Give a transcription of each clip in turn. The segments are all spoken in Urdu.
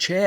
6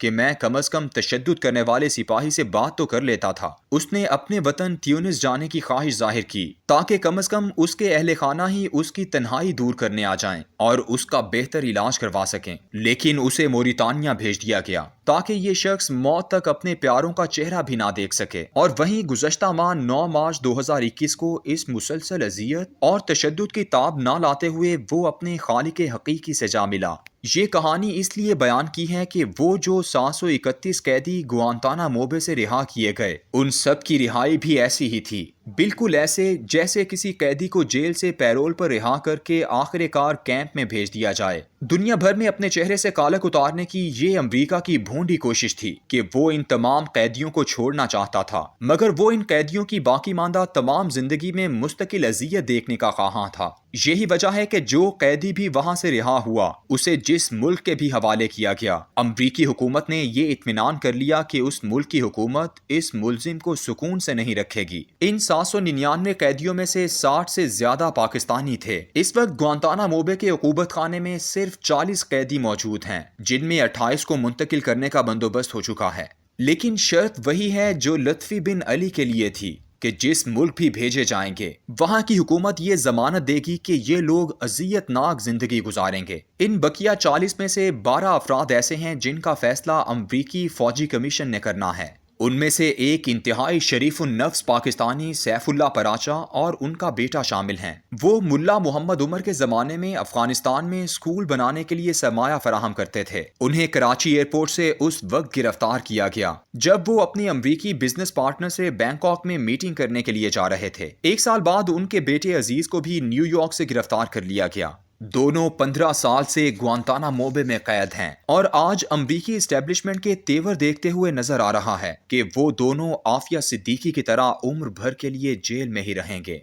کہ میں کم از کم تشدد کرنے والے سپاہی سے بات تو کر لیتا تھا۔ اس نے اپنے وطن تیونس جانے کی خواہش ظاہر کی تاکہ کم از کم اس کے اہل خانہ ہی اس کی تنہائی دور کرنے آ جائیں اور اس کا بہتر علاج کروا سکیں، لیکن اسے موریتانیہ بھیج دیا گیا تاکہ یہ شخص موت تک اپنے پیاروں کا چہرہ بھی نہ دیکھ سکے۔ اور وہیں گزشتہ ماہ 9 مارچ 2021 کو اس مسلسل اذیت اور تشدد کی تاب نہ لاتے ہوئے وہ اپنے خالق حقیقی سے جا ملا۔ یہ کہانی اس لیے بیان کی ہے کہ وہ جو 731 قیدی گوانتانامو بے سے رہا کیے گئے، ان سب کی رہائی بھی ایسی ہی تھی، بالکل ایسے جیسے کسی قیدی کو جیل سے پیرول پر رہا کر کے آخر کار کیمپ میں بھیج دیا جائے۔ دنیا بھر میں اپنے چہرے سے کالک اتارنے کی یہ امریکہ کی بھونڈی کوشش تھی کہ وہ ان تمام قیدیوں کو چھوڑنا چاہتا تھا، مگر وہ ان قیدیوں کی باقی ماندہ تمام زندگی میں مستقل اذیت دیکھنے کا خواہاں تھا۔ یہی وجہ ہے کہ جو قیدی بھی وہاں سے رہا ہوا اسے جس ملک کے بھی حوالے کیا گیا، امریکی حکومت نے یہ اطمینان کر لیا کہ اس ملک کی حکومت اس ملزم کو سکون سے نہیں رکھے گی۔ ان 799 قیدیوں میں سے 60 سے زیادہ پاکستانی تھے۔ اس وقت گوانتانامو بے کے عقوبت خانے میں صرف 40 قیدی موجود ہیں، جن میں 28 کو منتقل کرنے کا بندوبست ہو چکا ہے، لیکن شرط وہی ہے جو لطفی بن علی کے لیے تھی کہ جس ملک بھی بھیجے جائیں گے وہاں کی حکومت یہ ضمانت دے گی کہ یہ لوگ اذیت ناک زندگی گزاریں گے۔ ان بقیہ 40 میں سے 12 افراد ایسے ہیں جن کا فیصلہ امریکی فوجی کمیشن نے کرنا ہے۔ ان میں سے ایک انتہائی شریف النفس پاکستانی سیف اللہ پراچا اور ان کا بیٹا شامل ہیں۔ وہ ملا محمد عمر کے زمانے میں افغانستان میں اسکول بنانے کے لیے سرمایہ فراہم کرتے تھے۔ انہیں کراچی ایئرپورٹ سے اس وقت گرفتار کیا گیا جب وہ اپنی امریکی بزنس پارٹنر سے بینکاک میں میٹنگ کرنے کے لیے جا رہے تھے۔ ایک سال بعد ان کے بیٹے عزیز کو بھی نیو یارک سے گرفتار کر لیا گیا۔ دونوں 15 سال سے گوانتانامو بے میں قید ہیں اور آج امریکی اسٹیبلشمنٹ کے تیور دیکھتے ہوئے نظر آ رہا ہے کہ وہ دونوں عافیہ صدیقی کی طرح عمر بھر کے لیے جیل میں ہی رہیں گے۔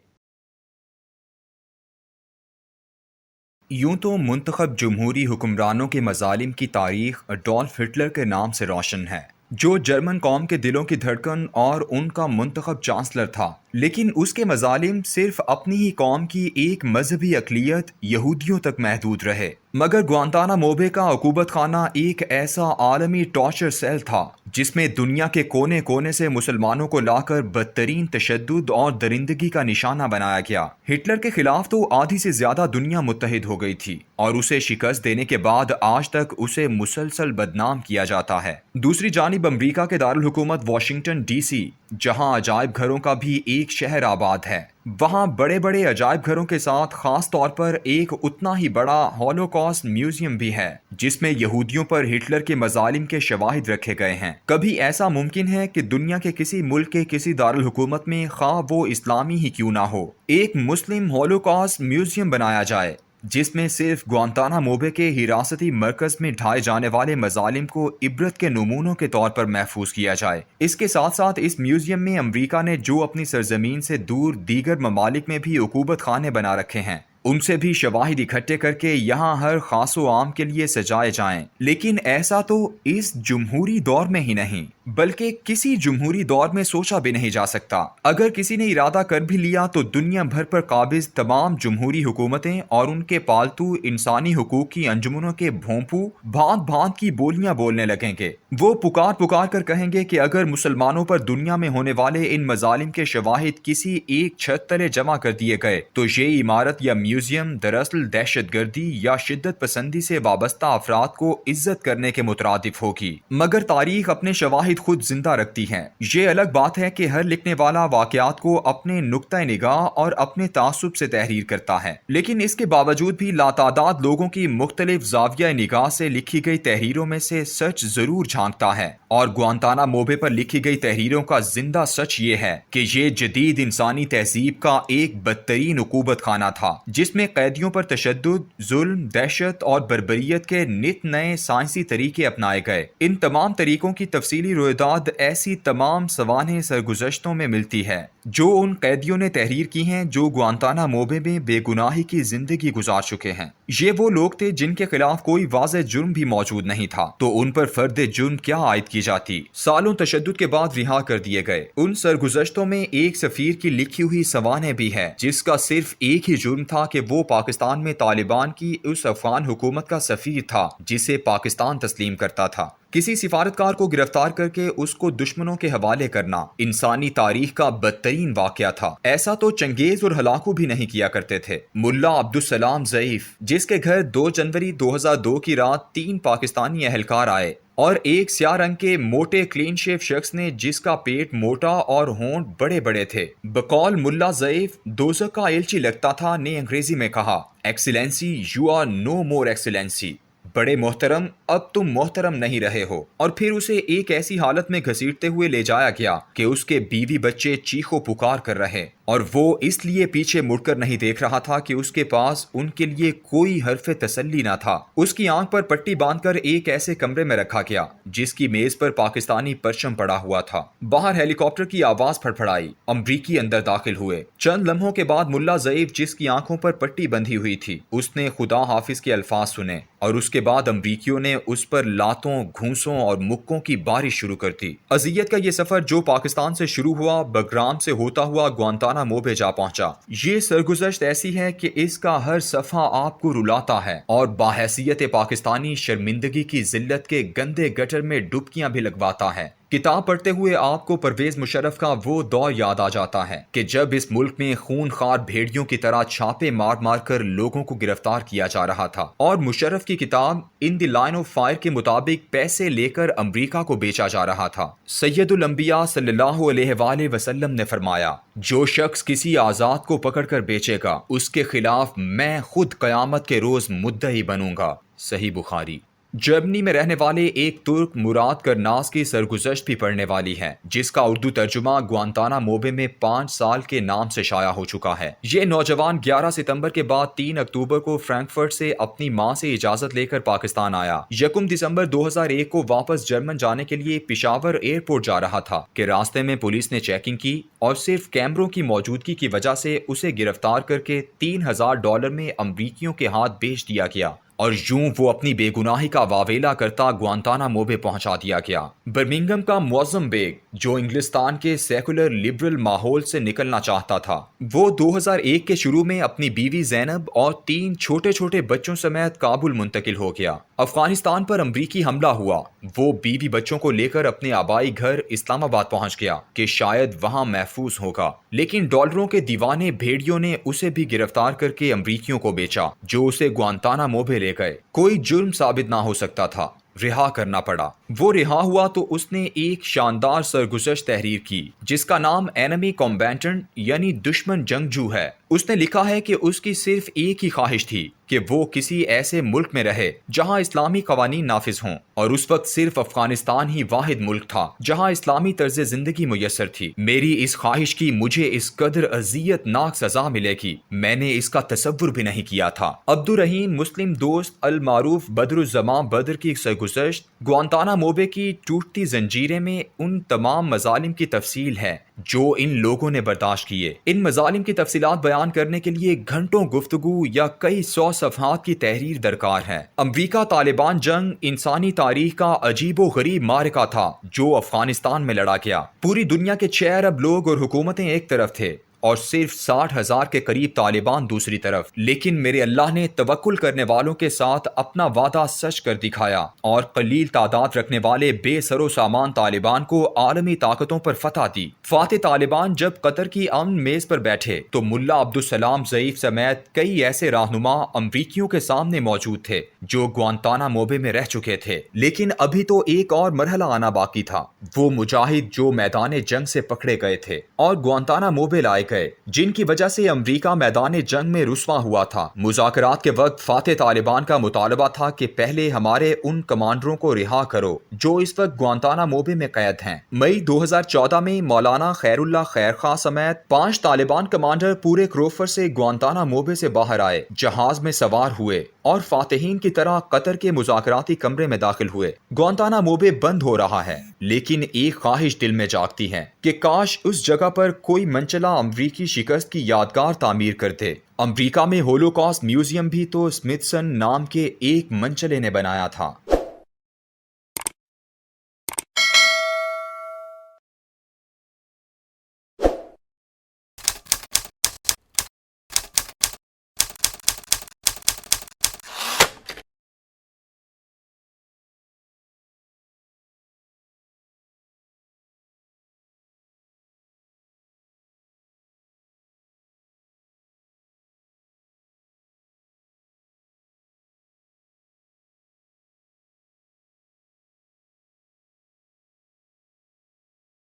یوں تو منتخب جمہوری حکمرانوں کے مظالم کی تاریخ اڈولف ہٹلر کے نام سے روشن ہے، جو جرمن قوم کے دلوں کی دھڑکن اور ان کا منتخب چانسلر تھا، لیکن اس کے مظالم صرف اپنی ہی قوم کی ایک مذہبی اقلیت یہودیوں تک محدود رہے۔ مگر گوانتانامو بے کا عقوبت خانہ ایک ایسا عالمی ٹارچر سیل تھا جس میں دنیا کے کونے کونے سے مسلمانوں کو لا کر بدترین تشدد اور درندگی کا نشانہ بنایا گیا۔ ہٹلر کے خلاف تو آدھی سے زیادہ دنیا متحد ہو گئی تھی اور اسے شکست دینے کے بعد آج تک اسے مسلسل بدنام کیا جاتا ہے۔ دوسری جانب امریکہ کے دارالحکومت واشنگٹن ڈی سی، جہاں عجائب گھروں کا بھی ایک شہر آباد ہے، وہاں بڑے بڑے عجائب گھروں کے ساتھ خاص طور پر ایک اتنا ہی بڑا ہولوکاسٹ میوزیم بھی ہے جس میں یہودیوں پر ہٹلر کے مظالم کے شواہد رکھے گئے ہیں۔ کبھی ایسا ممکن ہے کہ دنیا کے کسی ملک کے کسی دارالحکومت میں خواہ وہ اسلامی ہی کیوں نہ ہو، ایک مسلم ہولوکاسٹ میوزیم بنایا جائے جس میں صرف گوانتانامو بے کے حراستی مرکز میں ڈھائے جانے والے مظالم کو عبرت کے نمونوں کے طور پر محفوظ کیا جائے۔ اس کے ساتھ ساتھ اس میوزیم میں امریکہ نے جو اپنی سرزمین سے دور دیگر ممالک میں بھی عقوبت خانے بنا رکھے ہیں، ان سے بھی شواہد اکٹھے کر کے یہاں ہر خاص و عام کے لیے سجائے جائیں۔ لیکن ایسا تو اس جمہوری دور میں ہی نہیں بلکہ کسی جمہوری دور میں سوچا بھی نہیں جا سکتا۔ اگر کسی نے ارادہ کر بھی لیا تو دنیا بھر پر قابض تمام جمہوری حکومتیں اور ان کے پالتو انسانی حقوق کی انجمنوں کے بھونپو بھانت بھانت کی بولیاں بولنے لگیں گے۔ وہ پکار پکار کر کہیں گے کہ اگر مسلمانوں پر دنیا میں ہونے والے ان مظالم کے شواہد کسی ایک چھت تلے جمع کر دیے گئے تو یہ عمارت یا میوزیم دراصل دہشت گردی یا شدت پسندی سے وابستہ افراد کو عزت کرنے کے مترادف ہوگی۔ مگر تاریخ اپنے شواہد خود زندہ رکھتی ہے۔ یہ الگ بات ہے کہ ہر لکھنے والا واقعات کو اپنے نقطہ نگاہ اور اپنے تعصب سے تحریر کرتا ہے، لیکن اس کے باوجود بھی لاتعداد لوگوں کی مختلف زاویہ نگاہ سے لکھی گئی تحریروں میں سے سچ ضرور جھانکتا ہے، اور گوانتانامو بے پر لکھی گئی تحریروں کا زندہ سچ یہ ہے کہ یہ جدید انسانی تہذیب کا ایک بدترین عقوبت خانہ تھا جس میں قیدیوں پر تشدد، ظلم، دہشت اور بربریت کے نت نئے سائنسی طریقے اپنائے گئے۔ ان تمام طریقوں کی تفصیلی رویداد ایسی تمام سوانح سرگزشتوں میں ملتی ہے جو ان قیدیوں نے تحریر کی ہیں جو گوانتانا موبے میں بے گناہی کی زندگی گزار چکے ہیں۔ یہ وہ لوگ تھے جن کے خلاف کوئی واضح جرم بھی موجود نہیں تھا، تو ان پر فرد جرم کیا عائد کی جاتی؟ سالوں تشدد کے بعد رہا کر دیے گئے۔ ان سرگزشتوں میں ایک سفیر کی لکھی ہوئی سوانح بھی ہے جس کا صرف ایک ہی جرم تھا کہ وہ پاکستان میں طالبان کی اس افغان حکومت کا سفیر تھا جسے پاکستان تسلیم کرتا تھا۔ کسی سفارتکار کو گرفتار کر کے اس کو دشمنوں کے حوالے کرنا انسانی تاریخ کا بدترین واقعہ تھا۔ ایسا تو چنگیز اور ہلاکو بھی نہیں کیا کرتے تھے۔ ملا عبدالسلام ضعیف، جس کے گھر 2 جنوری 2002 کی رات 3 پاکستانی اہلکار آئے اور ایک سیاہ رنگ کے موٹے کلین شیف شخص نے جس کا پیٹ موٹا اور ہونٹ بڑے بڑے تھے، بقول ملا ضعیف دوزخ کا ایلچی لگتا تھا، نے انگریزی میں کہا، excellency you are no more excellency, بڑے محترم اب تم محترم نہیں رہے ہو۔ اور پھر اسے ایک ایسی حالت میں گھسیٹتے ہوئے لے جایا گیا کہ اس کے بیوی بچے چیخو پکار کر رہے، اور وہ اس لیے پیچھے مڑ کر نہیں دیکھ رہا تھا کہ اس کے پاس ان کے لیے کوئی حرف تسلی نہ تھا۔ اس کی آنکھ پر پٹی باندھ کر ایک ایسے کمرے میں رکھا گیا جس کی میز پر پاکستانی پرچم پڑا ہوا تھا۔ باہر ہیلی کاپٹر کی آواز پھڑپھڑائی، امریکی اندر داخل ہوئے۔ چند لمحوں کے بعد ملا ضعیف، جس کی آنکھوں پر پٹی بندھی ہوئی تھی، اس نے خدا حافظ کے الفاظ سنے، اور اس کے بعد امریکیوں نے اس پر لاتوں، گھونسوں اور مکوں کی بارش شروع کر دی۔ اذیت کا یہ سفر جو پاکستان سے شروع ہوا، بگرام سے ہوتا ہوا گوانتانا موبے جا پہنچا۔ یہ سرگزشت ایسی ہے کہ اس کا ہر صفحہ آپ کو رلاتا ہے اور باحیثیت پاکستانی شرمندگی کی ذلت کے گندے گٹر میں ڈبکیاں بھی لگواتا ہے۔ کتاب پڑھتے ہوئے آپ کو پرویز مشرف کا وہ دور یاد آ جاتا ہے کہ جب اس ملک میں خون خوار بھیڑیوں کی طرح چھاپے مار مار کر لوگوں کو گرفتار کیا جا رہا تھا، اور مشرف کی کتاب ان دی لائن آف فائر کے مطابق پیسے لے کر امریکہ کو بیچا جا رہا تھا۔ سید الانبیاء صلی اللہ علیہ وآلہ وسلم نے فرمایا، جو شخص کسی آزاد کو پکڑ کر بیچے گا اس کے خلاف میں خود قیامت کے روز مدعی بنوں گا۔ صحیح بخاری۔ جرمنی میں رہنے والے ایک ترک مراد کرناز کی سرگزشت بھی پڑھنے والی ہے، جس کا اردو ترجمہ گوانتانا موبے میں 5 سال کے نام سے شائع ہو چکا ہے۔ یہ نوجوان 11 ستمبر کے بعد 3 اکتوبر کو فرینکفرٹ سے اپنی ماں سے اجازت لے کر پاکستان آیا۔ 1 دسمبر 2001 کو واپس جرمن جانے کے لیے پشاور ایئرپورٹ جا رہا تھا کہ راستے میں پولیس نے چیکنگ کی اور صرف کیمروں کی موجودگی کی وجہ سے اسے گرفتار کر کے $3000 میں امریکیوں کے ہاتھ بیچ دیا گیا، اور یوں وہ اپنی بے گناہی کا واویلا کرتا گوانتانا موبے پہنچا دیا گیا۔ برمنگھم کا معظم بیگ، جو انگلستان کے سیکولر لبرل ماحول سے نکلنا چاہتا تھا، وہ 2001 کے شروع میں اپنی بیوی زینب اور 3 چھوٹے چھوٹے بچوں سمیت کابل منتقل ہو گیا۔ افغانستان پر امریکی حملہ ہوا، وہ بیوی بچوں کو لے کر اپنے آبائی گھر اسلام آباد پہنچ گیا کہ شاید وہاں محفوظ ہوگا، لیکن ڈالروں کے دیوانے بھیڑیوں نے اسے بھی گرفتار کر کے امریکیوں کو بیچا، جو اسے گوانتانا موبے لے گئے۔ کوئی جرم ثابت نہ ہو سکتا تھا، رہا کرنا پڑا۔ وہ رہا ہوا تو اس نے ایک شاندار سرگزشت تحریر کی جس کا نام اینمی کمبیٹنٹ یعنی دشمن جنگجو ہے۔ اس نے لکھا ہے کہ اس کی صرف ایک ہی خواہش تھی کہ وہ کسی ایسے ملک میں رہے جہاں اسلامی قوانین نافذ ہوں، اور اس وقت صرف افغانستان ہی واحد ملک تھا جہاں اسلامی طرز زندگی میسر تھی۔ میری اس خواہش کی مجھے اس قدر اذیت ناک سزا ملے گی، میں نے اس کا تصور بھی نہیں کیا تھا۔ عبدالرحیم مسلم دوست المعروف بدر الزماں بدر کی سرگزشت گوانتانا موبے کی ٹوٹتی زنجیریں میں ان تمام مظالم کی تفصیل ہے جو ان لوگوں نے برداشت کیے۔ ان مظالم کی تفصیلات بیان کرنے کے لیے گھنٹوں گفتگو یا کئی 100 صفحات کی تحریر درکار ہے۔ امریکہ طالبان جنگ انسانی تاریخ کا عجیب و غریب معرکہ تھا جو افغانستان میں لڑا گیا۔ پوری دنیا کے 6 ارب لوگ اور حکومتیں ایک طرف تھے اور صرف 60,000 کے قریب طالبان دوسری طرف، لیکن میرے اللہ نے توکل کرنے والوں کے ساتھ اپنا وعدہ سچ کر دکھایا اور قلیل تعداد رکھنے والے بے سر و سامان طالبان کو عالمی طاقتوں پر فتح دی۔ فاتح طالبان جب قطر کی امن میز پر بیٹھے تو ملا عبدالسلام ضعیف سمیت کئی ایسے رہنما امریکیوں کے سامنے موجود تھے جو گوانتانا موبے میں رہ چکے تھے، لیکن ابھی تو ایک اور مرحلہ آنا باقی تھا۔ وہ مجاہد جو میدان جنگ سے پکڑے گئے تھے اور گوانتانا موبے لائے گئے جن کی وجہ سے امریکہ میدان جنگ میں رسوا ہوا تھا۔ مذاکرات کے وقت فاتح طالبان کا مطالبہ تھا کہ پہلے ہمارے ان کمانڈروں کو رہا کرو جو اس وقت گوانتانامو بے میں قید ہیں۔ مئی 2014 میں مولانا خیر اللہ خیرخواہ سمیت 5 طالبان کمانڈر پورے کروفر سے گوانتانامو بے سے باہر آئے، جہاز میں سوار ہوئے اور فاتحین کی طرح قطر کے مذاکراتی کمرے میں داخل ہوئے۔ گوانتانامو بے بند ہو رہا ہے، لیکن ایک خواہش دل میں جاگتی ہے کہ کاش اس جگہ پر کوئی منچلا امریکی شکست کی یادگار تعمیر کرتے۔ امریکہ میں ہولوکاسٹ میوزیم بھی تو اسمتھسن نام کے ایک منچلے نے بنایا تھا۔